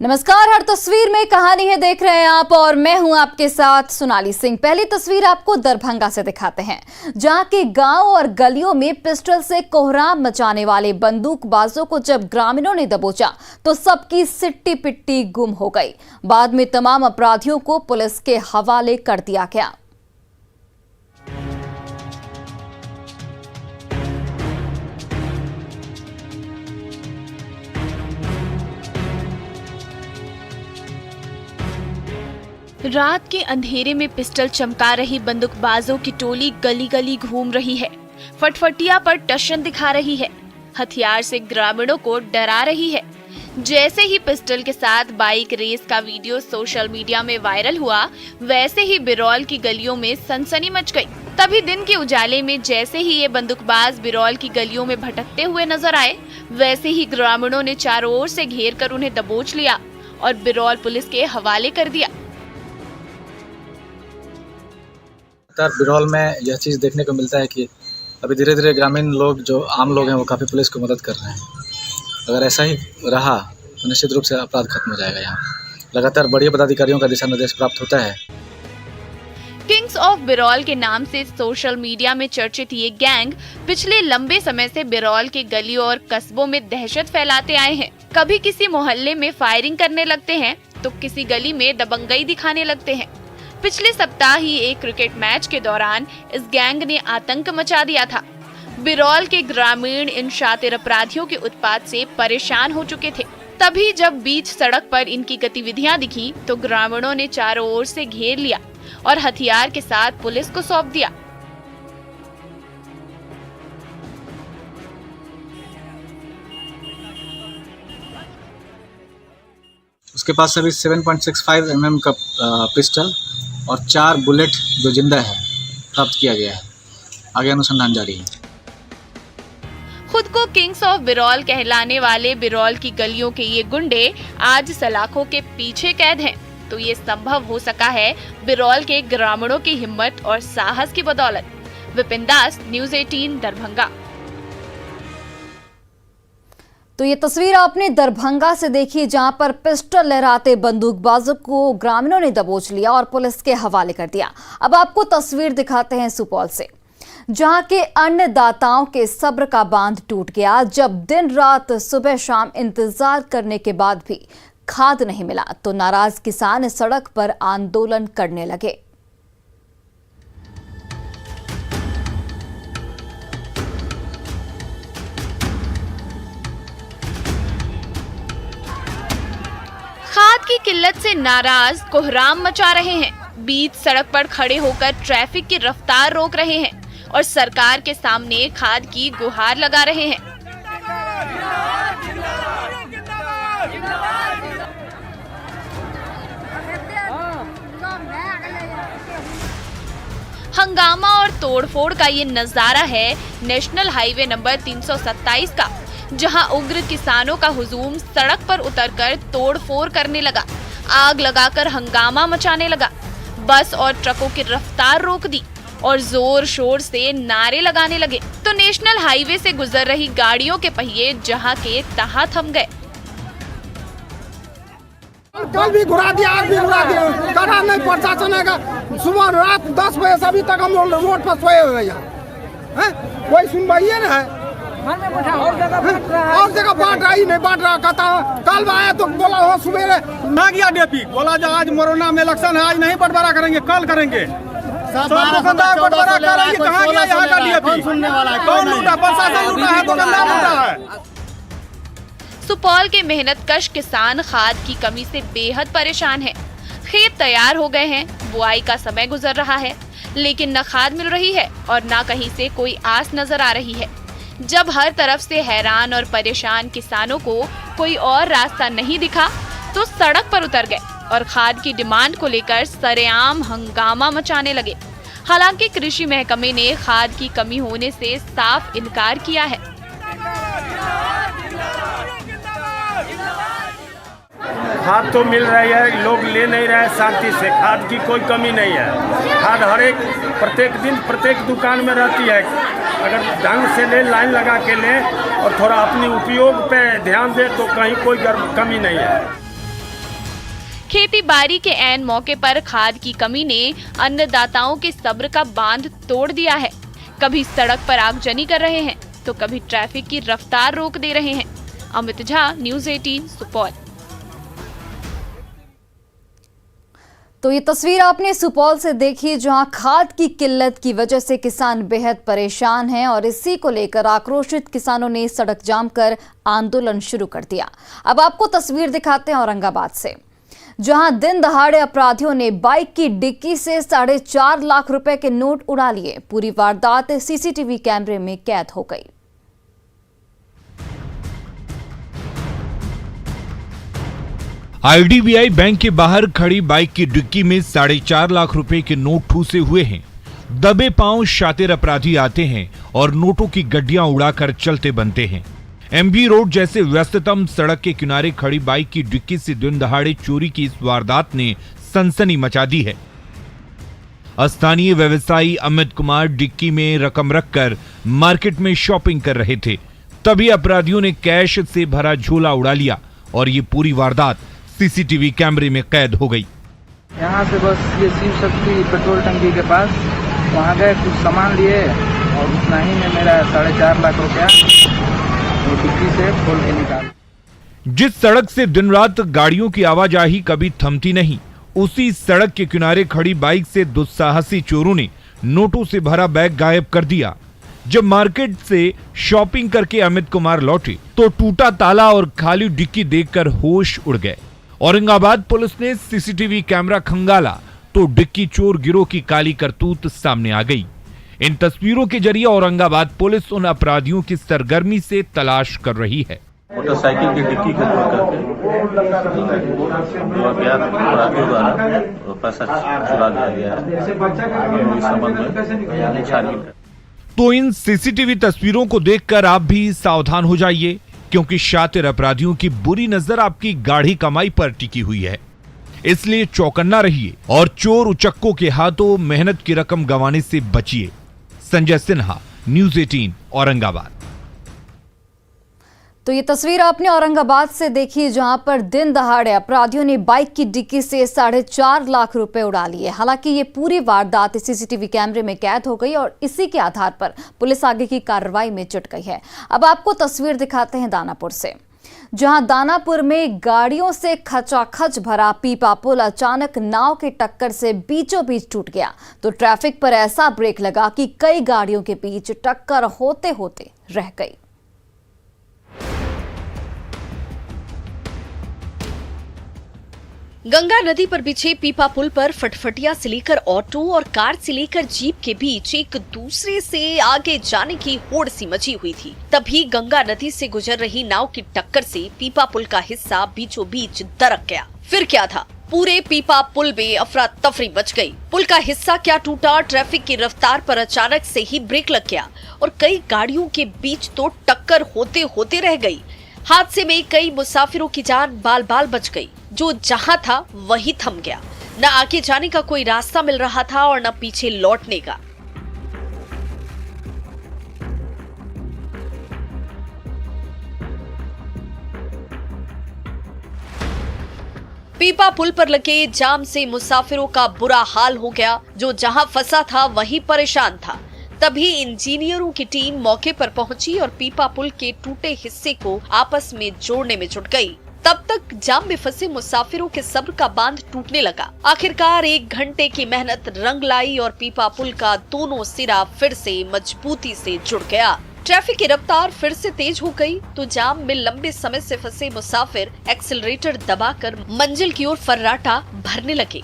नमस्कार, हर तस्वीर में कहानी है देख रहे हैं आप और मैं हूं आपके साथ सोनाली सिंह। पहली तस्वीर आपको दरभंगा से दिखाते हैं, जहां के गांव और गलियों में पिस्टल से कोहराम मचाने वाले बंदूकबाजों को जब ग्रामीणों ने दबोचा तो सबकी सिट्टी पिट्टी गुम हो गई। बाद में तमाम अपराधियों को पुलिस के हवाले कर दिया गया। रात के अंधेरे में पिस्टल चमका रही बंदूकबाजों की टोली गली गली घूम रही है, फटफटिया पर टशन दिखा रही है, हथियार से ग्रामीणों को डरा रही है। जैसे ही पिस्टल के साथ बाइक रेस का वीडियो सोशल मीडिया में वायरल हुआ, वैसे ही बिरौल की गलियों में सनसनी मच गई। तभी दिन के उजाले में जैसे ही ये बंदूकबाज बिरौल की गलियों में भटकते हुए नजर आए, वैसे ही ग्रामीणों ने चारों ओर से घेर कर उन्हें दबोच लिया और बिरौल पुलिस के हवाले कर दिया। बिरौल में यह चीज़ देखने को मिलता है कि अभी धीरे धीरे ग्रामीण लोग जो आम लोग हैं वो काफ़ी पुलिस को मदद कर रहे हैं। अगर ऐसा ही रहा तो निश्चित रूप से अपराध खत्म हो जाएगा। यहाँ लगातार बड़े पदाधिकारियों का दिशा निर्देश प्राप्त होता है। किंग्स ऑफ बिरौल के नाम से सोशल मीडिया में चर्चित ये गैंग पिछले लंबे समय से बिरौल के गलियों और कस्बों में दहशत फैलाते आए हैं। कभी किसी मोहल्ले में फायरिंग करने लगते हैं तो किसी गली में दबंगई दिखाने लगते हैं। पिछले सप्ताह ही एक क्रिकेट मैच के दौरान इस गैंग ने आतंक मचा दिया था। बिरौल के ग्रामीण इन शातिर अपराधियों के उत्पात से परेशान हो चुके थे। तभी जब बीच सड़क पर इनकी गतिविधियां दिखी तो ग्रामीणों ने चारों ओर से घेर लिया और हथियार के साथ पुलिस को सौंप दिया। उसके पास सभी 7.65 mm का पिस्टल और 4 बुलेट जो जिंदा है प्राप्त किया गया है। आगे अनुसंधान जारी है। खुद को किंग्स ऑफ बिरौल कहलाने वाले बिरौल की गलियों के ये गुंडे आज सलाखों के पीछे कैद हैं, तो ये संभव हो सका है बिरौल के ग्रामीणों की हिम्मत और साहस की बदौलत। विपिन दास, न्यूज़ 18 दरभंगा। तो ये तस्वीर आपने दरभंगा से देखी, जहां पर पिस्टल लहराते बंदूकबाजों को ग्रामीणों ने दबोच लिया और पुलिस के हवाले कर दिया। अब आपको तस्वीर दिखाते हैं सुपौल से, जहां के अन्नदाताओं के सब्र का बांध टूट गया। जब दिन रात सुबह शाम इंतजार करने के बाद भी खाद नहीं मिला तो नाराज किसान सड़क पर आंदोलन करने लगे। खाद की किल्लत से नाराज कोहराम मचा रहे हैं, बीच सड़क पर खड़े होकर ट्रैफिक की रफ्तार रोक रहे हैं और सरकार के सामने खाद की गुहार लगा रहे हैं। हंगामा और तोड़फोड़ का ये नजारा है नेशनल हाईवे नंबर 327 का, जहां उग्र किसानों का हुजूम सड़क पर उतरकर तोड़फोड़ करने लगा, आग लगाकर हंगामा मचाने लगा, बस और ट्रकों की रफ्तार रोक दी और जोर शोर से नारे लगाने लगे। तो नेशनल हाईवे से गुजर रही गाड़ियों के पहिए जहां के तहां थम गए। कल भी घुरा दिया, आज भी घुरा दिया, करा नहीं प्रशासन है। सुबह रात 10 बजे से अभी तक हम लोग रोड पर सोए हुए हैं, कोई सुनवाई है ना। और जगह बांट रहा ही नहीं, बांट रहा। कहता कल आया तो बोला हो सुबह ना गया डीपी, बोला जो आज मोरना में इलेक्शन है, आज नहीं बंटवारा करेंगे, कल करेंगे। दुकानदार बंटवारा करेंगे, कहाँ गया यहाँ का डीपी? कौन लूटा? प्रशासन लूटा है, दुकानदार लूटा है। सुपौल के मेहनतकश किसान खाद की कमी से बेहद परेशान है। खेत तैयार हो गए हैं, बुआई का समय गुजर रहा है, लेकिन न खाद मिल रही है और न कहीं से कोई आस नजर आ रही है। जब हर तरफ से हैरान और परेशान किसानों को कोई और रास्ता नहीं दिखा तो सड़क पर उतर गए और खाद की डिमांड को लेकर सरेआम हंगामा मचाने लगे। हालांकि कृषि महकमे ने खाद की कमी होने से साफ इनकार किया है। खाद तो मिल रही है, लोग ले नहीं रहे शांति से। खाद की कोई कमी नहीं है। खाद हर एक प्रत्येक दिन प्रत्येक दुकान में रहती है। अगर ढंग से ले, लाइन लगा के ले और थोड़ा अपनी उपयोग पे ध्यान दे तो कहीं कोई कमी नहीं है। खेती बाड़ी के ऐन मौके पर खाद की कमी ने अन्नदाताओं के सब्र का बांध तोड़ दिया है। कभी सड़क पर आगजनी कर रहे हैं तो कभी ट्रैफिक की रफ्तार रोक दे रहे हैं। अमित झा, न्यूज़ 18 सुपौल। तो ये तस्वीर आपने सुपौल से देखी, जहां खाद की किल्लत की वजह से किसान बेहद परेशान हैं और इसी को लेकर आक्रोशित किसानों ने सड़क जाम कर आंदोलन शुरू कर दिया। अब आपको तस्वीर दिखाते हैं औरंगाबाद से, जहां दिन दहाड़े अपराधियों ने बाइक की डिक्की से 4.5 लाख रुपए के नोट उड़ा लिए। पूरी वारदात सीसीटीवी कैमरे में कैद हो गई। आईडीबीआई बैंक के बाहर खड़ी बाइक की डिक्की में 4.5 लाख रुपए के नोट ठूसे हुए हैं। दबे पांव शातिर अपराधी आते हैं और नोटों की गड्डियां उड़ाकर चलते बनते हैं। एमबी रोड जैसे व्यस्ततम सड़क के किनारे खड़ी बाइक की डिक्की से दिन दहाड़े चोरी की इस वारदात ने सनसनी मचा दी है। स्थानीय व्यवसायी अमित कुमार डिक्की में रकम रखकर मार्केट में शॉपिंग कर रहे थे, तभी अपराधियों ने कैश से भरा झोला उड़ा लिया और ये पूरी वारदात सीसीटीवी कैमरे में कैद हो गई। यहाँ से बस ये शिव शक्ति पेट्रोल टंकी के पास वहाँ गए, कुछ सामान लिए और उतना ही में मेरा 4.5 लाख रुपया डिक्की से खोल के निकाल। जिस सड़क से दिन रात गाड़ियों की आवाजाही कभी थमती नहीं, उसी सड़क के किनारे खड़ी बाइक से दुस्साहसी चोरों ने नोटों से भरा बैग गायब कर दिया। जब मार्केट से शॉपिंग करके अमित कुमार लौटे तो टूटा ताला और खाली डिक्की देखकर होश उड़ गए। औरंगाबाद पुलिस ने सीसीटीवी कैमरा खंगाला तो डिक्की चोर गिरोह की काली करतूत सामने आ गई। इन तस्वीरों के जरिए औरंगाबाद पुलिस उन अपराधियों की सरगर्मी से तलाश कर रही है। मोटरसाइकिल की डिक्की को तोड़ करके अज्ञात अपराधियों द्वारा पैसा चुरा लिया गया है। इस संबंध में छानबीन है। तो इन सीसीटीवी तस्वीरों को देखकर आप भी सावधान हो जाइए, क्योंकि शातिर अपराधियों की बुरी नजर आपकी गाढ़ी कमाई पर टिकी हुई है। इसलिए चौकन्ना रहिए और चोर उचक्कों के हाथों मेहनत की रकम गंवाने से बचिए। संजय सिन्हा, न्यूज़ 18 औरंगाबाद। तो ये तस्वीर आपने औरंगाबाद से देखी, जहां पर दिन दहाड़े अपराधियों ने बाइक की डिक्की से 4.5 लाख रुपए उड़ा लिए। हालांकि ये पूरी वारदात सीसीटीवी कैमरे में कैद हो गई और इसी के आधार पर पुलिस आगे की कार्रवाई में जुट गई है। अब आपको तस्वीर दिखाते हैं दानापुर से, जहां दानापुर में गाड़ियों से खचाखच भरा पीपा पुल अचानक नाव की टक्कर से बीचों बीच टूट गया। तो ट्रैफिक पर ऐसा ब्रेक लगा कि कई गाड़ियों के बीच टक्कर होते होते रह गई। गंगा नदी पर बिछे पीपा पुल पर फटफटिया से लेकर ऑटो और कार से लेकर जीप के बीच एक दूसरे से आगे जाने की होड़ सी मची हुई थी। तभी गंगा नदी से गुजर रही नाव की टक्कर से पीपा पुल का हिस्सा बीचों बीच दरक गया। फिर क्या था, पूरे पीपा पुल में अफरा तफरी मच गई। पुल का हिस्सा क्या टूटा, ट्रैफिक की रफ्तार पर अचानक से ही ब्रेक लग गया और कई गाड़ियों के बीच तो टक्कर होते होते रह गई। हादसे में कई मुसाफिरों की जान बाल बाल बच गई। जो जहां था वहीं थम गया। न आगे जाने का कोई रास्ता मिल रहा था और न पीछे लौटने का। पीपा पुल पर लगे जाम से मुसाफिरों का बुरा हाल हो गया। जो जहां फंसा था वहीं परेशान था। तभी इंजीनियरों की टीम मौके पर पहुंची और पीपा पुल के टूटे हिस्से को आपस में जोड़ने में जुट गई। तब तक जाम में फंसे मुसाफिरों के सब्र का बांध टूटने लगा। आखिरकार 1 घंटे की मेहनत रंग लाई और पीपा पुल का दोनों सिरा फिर से मजबूती से जुड़ गया। ट्रैफिक की रफ्तार फिर से तेज हो गई तो जाम में लंबे समय से फंसे मुसाफिर एक्सीलरेटर दबाकर मंजिल की ओर फर्राटा भरने लगे।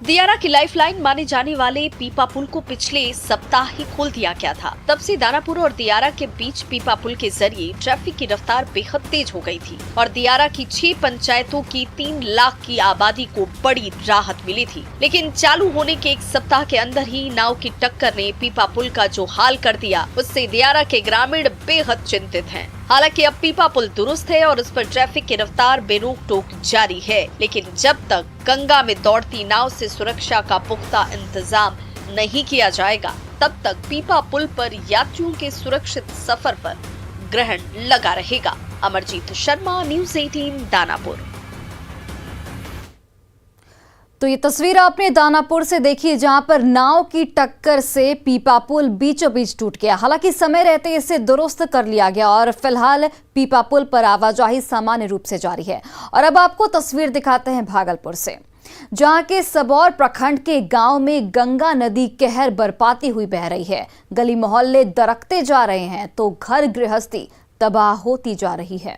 दियारा की लाइफलाइन माने जाने वाले पीपा पुल को पिछले सप्ताह ही खोल दिया गया था। तब से दानापुर और दियारा के बीच पीपा पुल के जरिए ट्रैफिक की रफ्तार बेहद तेज हो गई थी और दियारा की 6 पंचायतों की 3 लाख की आबादी को बड़ी राहत मिली थी। लेकिन चालू होने के 1 सप्ताह के अंदर ही नाव की टक्कर ने पीपा पुल का जो हाल कर दिया, उससे दियारा के ग्रामीण बेहद चिंतित हैं। हालांकि अब पीपा पुल दुरुस्त है और उस पर ट्रैफिक की रफ्तार बेरोक टोक जारी है, लेकिन जब तक गंगा में दौड़ती नाव से सुरक्षा का पुख्ता इंतजाम नहीं किया जाएगा तब तक पीपा पुल पर यात्रियों के सुरक्षित सफर पर ग्रहण लगा रहेगा। अमरजीत शर्मा, न्यूज़ 18 दानापुर। तो ये तस्वीर आपने दानापुर से देखी, जहां पर नाव की टक्कर से पीपा पुल बीचों बीच टूट गया। हालांकि समय रहते इसे दुरुस्त कर लिया गया और फिलहाल पीपा पुल पर आवाजाही सामान्य रूप से जारी है। और अब आपको तस्वीर दिखाते हैं भागलपुर से, जहां के सबौर प्रखंड के गांव में गंगा नदी कहर बरपाती हुई बह रही है। गली मोहल्ले दरकते जा रहे हैं तो घर गृहस्थी तबाह होती जा रही है।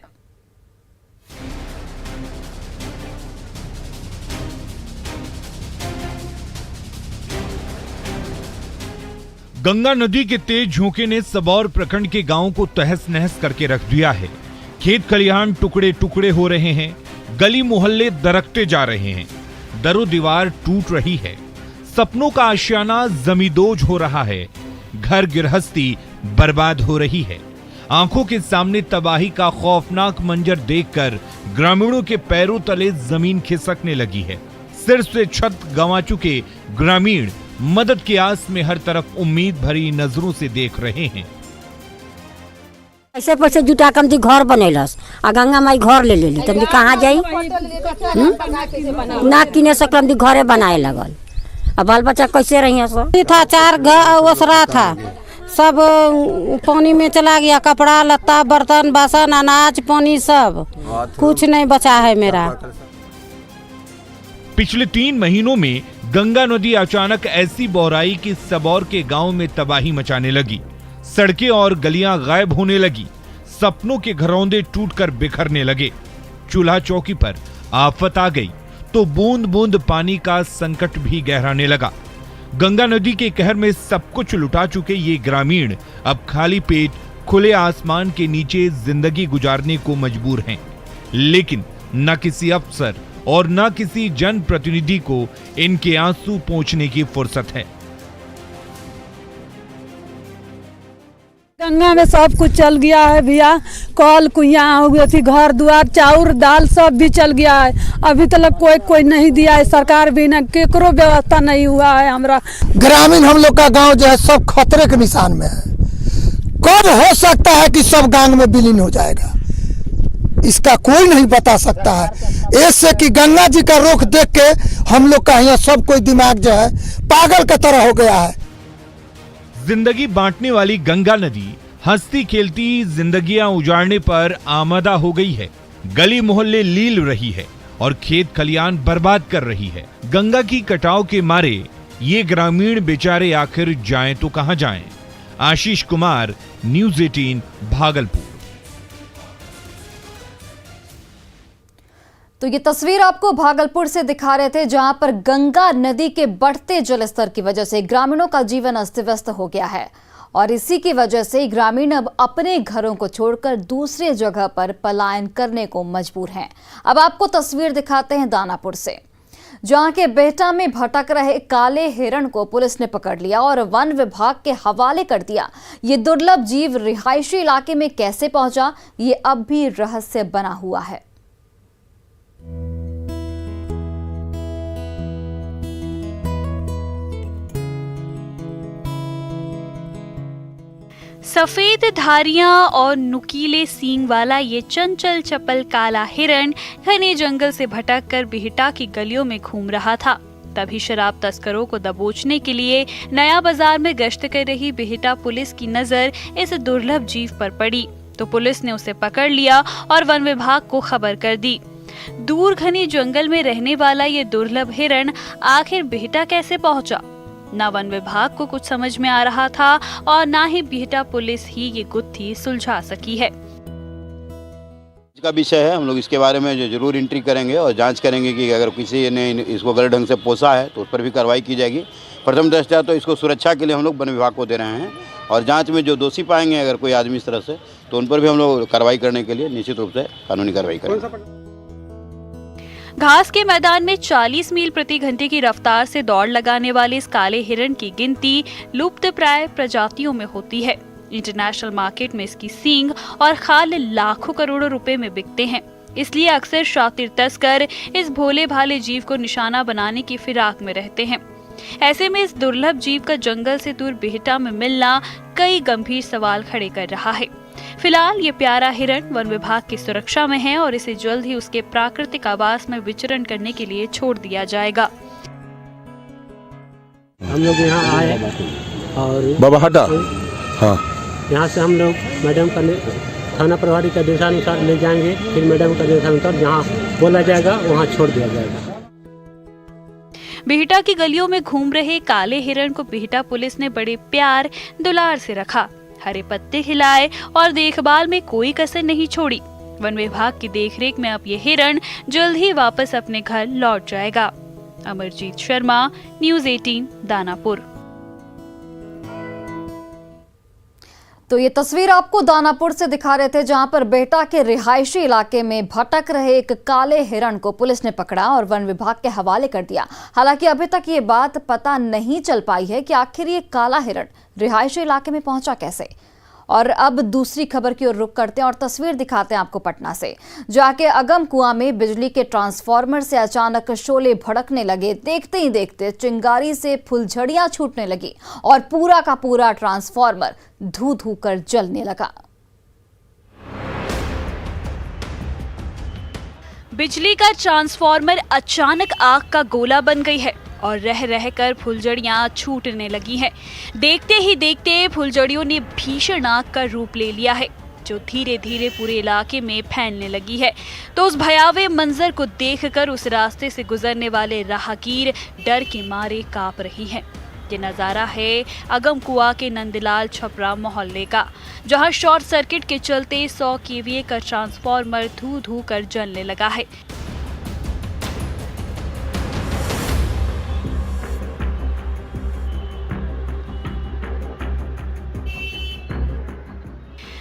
गंगा नदी के तेज झोंके ने सबौर प्रखंड के गांव को तहस नहस करके रख दिया है। खेत खलिहान टुकड़े टुकड़े हो रहे हैं, गली मोहल्ले दरकते जा रहे हैं, दरो दीवार टूट रही है, सपनों का आशियाना जमींदोज हो रहा है, घर गृहस्थी बर्बाद हो रही है। आंखों के सामने तबाही का खौफनाक मंजर देखकर ग्रामीणों के पैरों तले जमीन खिसकने लगी है। सिर से छत गंवा चुके ग्रामीण मदद की आस में हर तरफ उम्मीद भरी नजरों से देख रहे हैं। ऐसे पैसे जुटा कर घर बनैलस आ गंगा माई घर ले लेली, तुम कहाँ जाई ना किने सकल घरे बनाए लगल। अब बाल बच्चा कैसे रही सब था, 4 ओसरा था, सब पानी में चला गया। कपड़ा लत्ता बर्तन बासन अनाज पानी सब कुछ नहीं बचा है मेरा। पिछले 3 महीनों में गंगा नदी अचानक ऐसी बौराई कि सबौर के गांव में तबाही मचाने लगी। सड़कें और गलियां गायब होने लगी, सपनों के घरौंदे टूटकर बिखरने लगे। चूल्हा चौकी पर आफत आ गई तो बूंद बूंद पानी का संकट भी गहराने लगा। गंगा नदी के कहर में सब कुछ लुटा चुके ये ग्रामीण अब खाली पेट खुले आसमान के नीचे जिंदगी गुजारने को मजबूर हैं। लेकिन न किसी अफसर और न किसी जनप्रतिनिधि को इनके आंसू पोंछने की फुर्सत है। गंगा में सब कुछ चल गया है भैया, कल कुइया घर द्वार चाउर दाल सब भी चल गया है। अभी तक कोई नहीं दिया है, सरकार भी न केकरो व्यवस्था नहीं हुआ है। हमरा ग्रामीण हम लोग का गांव जो है सब खतरे के निशान में है। कब हो सकता है कि सब गांव में विलीन हो जाएगा, इसका कोई नहीं बता सकता है। ऐसे कि गंगा जी का रुख देख के हम लोग का यहाँ सब कोई दिमाग जो है पागल की तरह हो गया है। जिंदगी बांटने वाली गंगा नदी हंसती खेलती जिंदगियां उजाड़ने पर आमादा हो गई है। गली मोहल्ले लील रही है और खेत खलियान बर्बाद कर रही है। गंगा की कटाव के मारे ये ग्रामीण बेचारे आखिर जाएं तो कहां जाएं। आशीष कुमार, न्यूज़ 18 भागलपुर। तो ये तस्वीर आपको भागलपुर से दिखा रहे थे, जहां पर गंगा नदी के बढ़ते जलस्तर की वजह से ग्रामीणों का जीवन अस्त व्यस्त हो गया है और इसी की वजह से ग्रामीण अब अपने घरों को छोड़कर दूसरे जगह पर पलायन करने को मजबूर हैं। अब आपको तस्वीर दिखाते हैं दानापुर से, जहां के बेहटा में भटक रहे काले हिरण को पुलिस ने पकड़ लिया और वन विभाग के हवाले कर दिया। ये दुर्लभ जीव रिहायशी इलाके में कैसे पहुंचा, ये अब भी रहस्य बना हुआ है। सफेद धारियां और नुकीले सींग वाला ये चंचल चपल काला हिरण घने जंगल से भटककर बिहटा की गलियों में घूम रहा था। तभी शराब तस्करों को दबोचने के लिए नया बाजार में गश्त कर रही बिहटा पुलिस की नजर इस दुर्लभ जीव पर पड़ी तो पुलिस ने उसे पकड़ लिया और वन विभाग को खबर कर दी। दूर घने जंगल में रहने वाला ये दुर्लभ हिरण आखिर बिहटा कैसे पहुंचा, न वन विभाग को कुछ समझ में आ रहा था और न ही बिहटा पुलिस ही ये गुत्थी सुलझा सकी है। का विषय है, हम लोग इसके बारे में जो जरूर एंट्री करेंगे और जांच करेंगे कि अगर किसी ने इसको गलत ढंग से पोसा है तो उस पर भी कार्रवाई की जाएगी। प्रथम दृष्टया तो इसको सुरक्षा के लिए हम लोग वन विभाग को दे रहे हैं और जांच में जो दोषी पाएंगे अगर कोई आदमी इस तरह से तो उन पर भी हम लोग कार्रवाई करने के लिए निश्चित रूप से कानूनी कार्रवाई करेंगे। घास के मैदान में 40 मील प्रति घंटे की रफ्तार से दौड़ लगाने वाले इस काले हिरण की गिनती लुप्तप्राय प्रजातियों में होती है। इंटरनेशनल मार्केट में इसकी सींग और खाल लाखों करोड़ों रुपए में बिकते हैं। इसलिए अक्सर शातिर तस्कर इस भोले भाले जीव को निशाना बनाने की फिराक में रहते हैं। ऐसे में इस दुर्लभ जीव का जंगल से दूर बिहटा में मिलना कई गंभीर सवाल खड़े कर रहा है। फिलहाल ये प्यारा हिरण वन विभाग की सुरक्षा में है और इसे जल्द ही उसके प्राकृतिक आवास में विचरण करने के लिए छोड़ दिया जाएगा। हम लोग यहाँ आए और बाबा हटा, हाँ, यहाँ से हम लोग मैडम का थाना प्रभारी का निर्देशानुसार ले जाएंगे, फिर मैडम का निर्देशानुसार जहाँ बोला जाएगा वहाँ छोड़ दिया जाएगा। बिहटा की गलियों में घूम रहे काले हिरण को बिहटा पुलिस ने बड़े प्यार दुलार से रखा, हरे पत्ते खिलाए और देखभाल में कोई कसर नहीं छोड़ी। वन विभाग की देखरेख में अब ये हिरण जल्द ही वापस अपने घर लौट जाएगा। अमरजीत शर्मा, न्यूज़ 18, दानापुर। तो ये तस्वीर आपको दानापुर से दिखा रहे थे, जहां पर बिहटा के रिहायशी इलाके में भटक रहे एक काले हिरण को पुलिस ने पकड़ा और वन विभाग के हवाले कर दिया। हालांकि अभी तक ये बात पता नहीं चल पाई है कि आखिर ये काला हिरण रिहायशी इलाके में पहुंचा कैसे। और अब दूसरी खबर की ओर रुख करते हैं और तस्वीर दिखाते हैं आपको पटना से, जाके अगम कुआं में बिजली के ट्रांसफार्मर से अचानक शोले भड़कने लगे। देखते ही देखते चिंगारी से फुलझड़ियां छूटने लगी और पूरा का पूरा ट्रांसफार्मर धू धू कर जलने लगा। बिजली का ट्रांसफार्मर अचानक आग का गोला बन गई है और रह रह कर फुलझड़ियां छूटने लगी हैं। देखते ही देखते फुलझड़ियों ने भीषण आग का रूप ले लिया है, जो धीरे धीरे पूरे इलाके में फैलने लगी है। तो उस भयावह मंजर को देखकर उस रास्ते से गुजरने वाले राहगीर डर के मारे कांप रही हैं। ये नज़ारा है अगम कुआं के नंदलाल छपरा मोहल्ले का, जहां शॉर्ट सर्किट के चलते 100 केवीए का ट्रांसफार्मर धू धू कर जलने लगा है।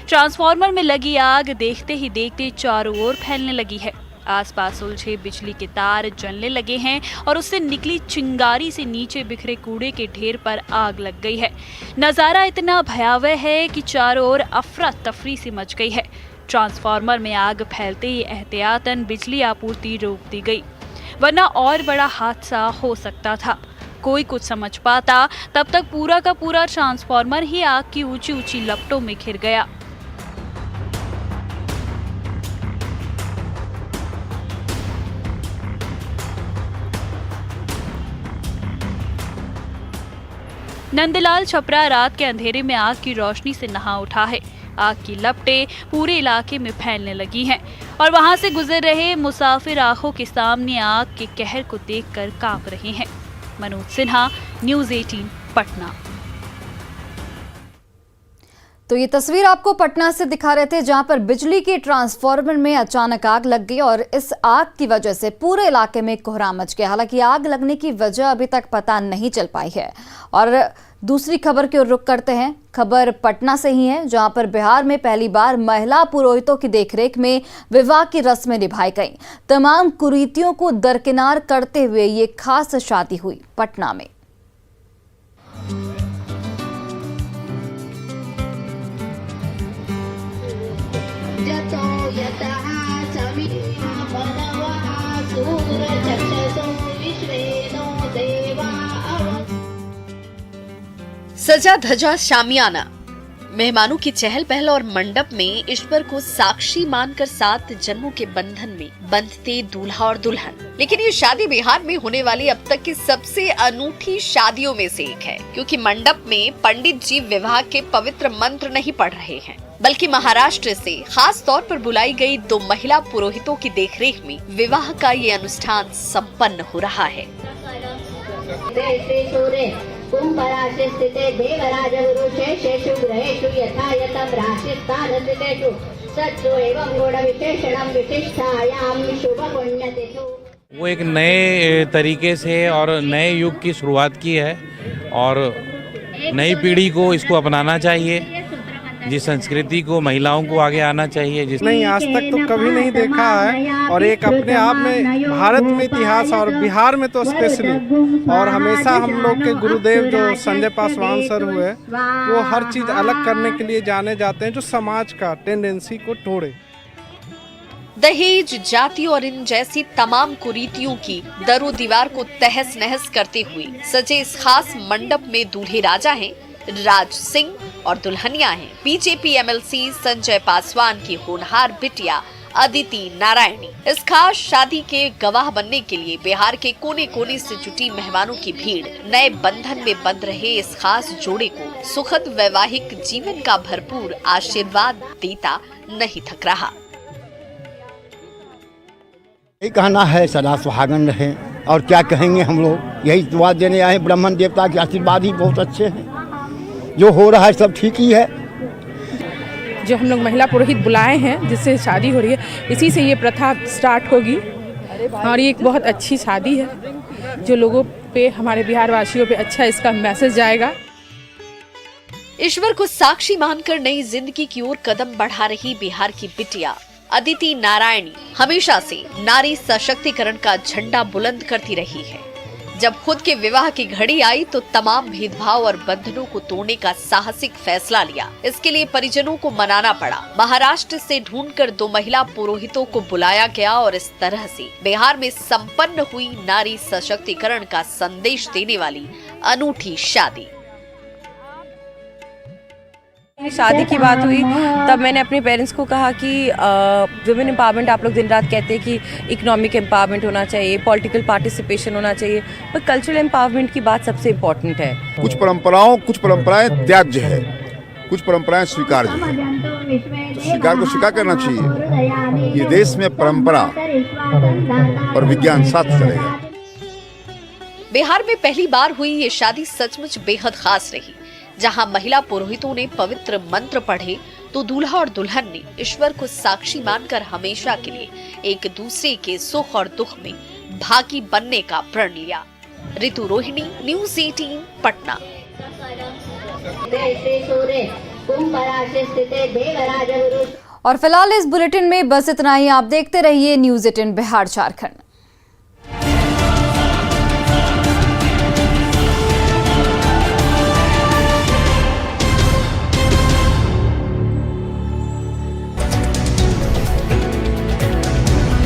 ट्रांसफार्मर में लगी आग देखते ही देखते चारों ओर फैलने लगी है। आसपास उलझे बिजली के तार जलने लगे हैं और उससे निकली चिंगारी से नीचे बिखरे कूड़े के ढेर पर आग लग गई है। नज़ारा इतना भयावह है कि चारों ओर अफरा तफरी सी मच गई है। ट्रांसफार्मर में आग फैलते ही एहतियातन बिजली आपूर्ति रोक दी गई, वरना और बड़ा हादसा हो सकता था। कोई कुछ समझ पाता तब तक पूरा का पूरा ट्रांसफार्मर ही आग की ऊंची ऊंची लपटों में घिर गया। नंदलाल छपरा रात के अंधेरे में आग की रोशनी से नहा उठा है। आग की लपटें पूरे इलाके में फैलने लगी हैं और वहां से गुजर रहे मुसाफिर आंखों के सामने आग के कहर को देखकर कांप रहे हैं। मनोज सिन्हा, न्यूज़ 18, पटना। तो ये तस्वीर आपको पटना से दिखा रहे थे, जहां पर बिजली के ट्रांसफार्मर में अचानक आग लग गई और इस आग की वजह से पूरे इलाके में कोहराम मच गया। हालांकि आग लगने की वजह अभी तक पता नहीं चल पाई है। और दूसरी खबर की ओर रुख करते हैं। खबर पटना से ही है, जहां पर बिहार में पहली बार महिला पुरोहितों की देखरेख में विवाह की रस्में निभाई गईं। तमाम कुरीतियों को दरकिनार करते हुए ये खास शादी हुई पटना में। सजा धजा शामियाना, मेहमानों की चहल पहल और मंडप में ईश्वर को साक्षी मानकर 7 जन्मों के बंधन में बंधते दूल्हा और दुल्हन। लेकिन ये शादी बिहार में होने वाली अब तक की सबसे अनूठी शादियों में से एक है, क्योंकि मंडप में पंडित जी विवाह के पवित्र मंत्र नहीं पढ़ रहे हैं, बल्कि महाराष्ट्र से खास तौर पर बुलाई गई 2 महिला पुरोहितों की देखरेख में विवाह का ये अनुष्ठान संपन्न हो रहा है। कुंभराशि स्थिते देवराज गुरुशेषेषु ग्रहेषु यथा यथं राशिस्थान स्थितेषु सत्सु एवं गुण विशेषणं विशिष्टायां शुभ पुण्यतिथु। वो एक नए तरीके से और नए युग की शुरुआत की है और नई पीढ़ी को इसको अपनाना चाहिए, जिस संस्कृति को महिलाओं को आगे आना चाहिए। नहीं, आज तक तो कभी नहीं देखा है और एक अपने आप में भारत में इतिहास और बिहार में तो स्पेशली, और हमेशा हम लोग के गुरुदेव जो संजय पासवान सर हुए, वो हर चीज़ अलग करने के लिए जाने जाते हैं जो समाज का टेंडेंसी को तोड़े। दहेज, जाति और इन जैसी तमाम कुरीतियों की दरो दीवार को तहस नहस करते हुए सजे इस खास मंडप में दूल्हे राजा हैं राज सिंह और दुल्हनिया हैं बीजेपी एमएलसी संजय पासवान की होनहार बिटिया अदिति नारायणी। इस खास शादी के गवाह बनने के लिए बिहार के कोने कोने से जुटी मेहमानों की भीड़ नए बंधन में बंध रहे इस खास जोड़े को सुखद वैवाहिक जीवन का भरपूर आशीर्वाद देता नहीं थक रहा। यही कहना है सदा सुहागन रहे और क्या कहेंगे हम लोग, यही दुआ देने आए। ब्राह्मण देवता के आशीर्वाद ही बहुत अच्छे हैं, जो हो रहा है सब ठीक ही है। जो हम लोग महिला पुरोहित बुलाए हैं जिससे शादी हो रही है, इसी से ये प्रथा स्टार्ट होगी और ये एक बहुत अच्छी शादी है जो लोगों पे, हमारे बिहार वासियों पे अच्छा इसका मैसेज जाएगा। ईश्वर को साक्षी मानकर नई जिंदगी की ओर कदम बढ़ा रही बिहार की बिटिया अदिति नारायणी हमेशा से नारी सशक्तिकरण का झंडा बुलंद करती रही है। जब खुद के विवाह की घड़ी आई तो तमाम भेदभाव और बंधनों को तोड़ने का साहसिक फैसला लिया। इसके लिए परिजनों को मनाना पड़ा। महाराष्ट्र से ढूंढकर 2 महिला पुरोहितों को बुलाया गया और इस तरह से बिहार में संपन्न हुई नारी सशक्तिकरण का संदेश देने वाली अनूठी शादी। शादी की बात हुई तब मैंने अपने पेरेंट्स को कहा कि वुमेन एम्पावरमेंट, आप लोग दिन रात कहते हैं कि इकोनॉमिक एम्पावरमेंट होना चाहिए, पॉलिटिकल पार्टिसिपेशन होना चाहिए, पर कल्चरल एम्पावरमेंट की बात सबसे इम्पोर्टेंट है। कुछ परंपराएं त्याज्य है, कुछ परंपराएं स्वीकार्य है, तो स्वीकार को स्वीकार करना चाहिए। ये देश में परंपरा और विज्ञान साथ चलेगा। बिहार में पहली बार हुई ये शादी सचमुच बेहद खास रही, जहां महिला पुरोहितों ने पवित्र मंत्र पढ़े तो दूल्हा और दुल्हन ने ईश्वर को साक्षी मानकर हमेशा के लिए एक दूसरे के सुख और दुख में भागी बनने का प्रण लिया। ऋतु रोहिणी, न्यूज़ 18 पटना। और फिलहाल इस बुलेटिन में बस इतना ही। आप देखते रहिए न्यूज़ 18 बिहार झारखंड।